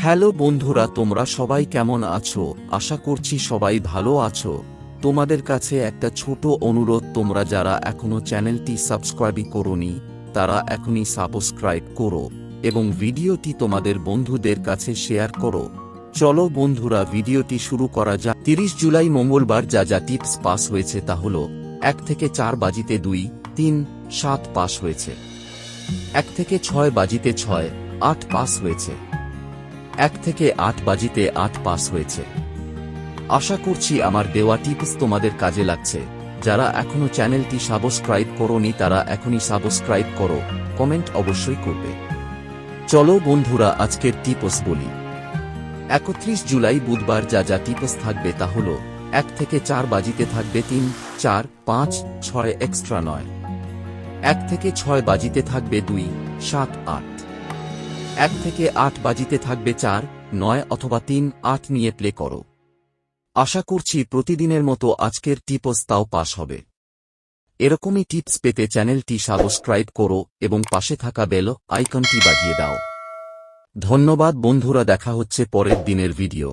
Hello বন্ধুরা, তোমরা সবাই কেমন আছো? আশা করছি সবাই ভালো আছো। তোমাদের কাছে একটা ছোট অনুরোধ, তোমরা যারা এখনো চ্যানেলটি সাবস্ক্রাইব করোনি তারা এখনই সাবস্ক্রাইব করো এবং ভিডিওটি তোমাদের বন্ধুদের কাছে শেয়ার করো। চলো বন্ধুরা, ভিডিওটি শুরু করা যাক। 30 জুলাই মঙ্গলবার যা যা টিপস পাস হয়েছে তা হলো: 1 থেকে 4 বাজিতে 2, 3, 7 পাস হয়েছে। 1 থেকে 6 বাজিতে 6, 8 পাস হয়েছে। 1 থেকে 8 বাজিতে 8 পাস হয়েছে। আশা করছি আমার দেওয়া টিপস তোমাদের কাজে লাগছে। যারা এখনো চ্যানেলটি সাবস্ক্রাইব করোনি তারা এখনই সাবস্ক্রাইব করো, কমেন্ট অবশ্যই করবে। চলো বন্ধুরা, আজকের টিপস বলি। 31 জুলাই বুধবার যা যা টিপস থাকবে তা হলো: 1 থেকে 4 বাজিতে থাকবে 3, 4, 5, 6 এক্সট্রা 9। 1 থেকে 6 বাজিতে থাকবে 2, 7, 8। 1 থেকে 8 বাজিতে থাকবে 4, 9 অথবা 3, 8 নিয়ে প্লে করো। আশা করছি প্রতিদিনের মতো আজকের টিপস তাও পাস হবে। এরকমই টিপস পেতে চ্যানেলটি সাবস্ক্রাইব করো এবং পাশে থাকা বেল আইকনটি বাজিয়ে দাও। ধন্যবাদ বন্ধুরা, দেখা হচ্ছে পরের দিনের ভিডিও।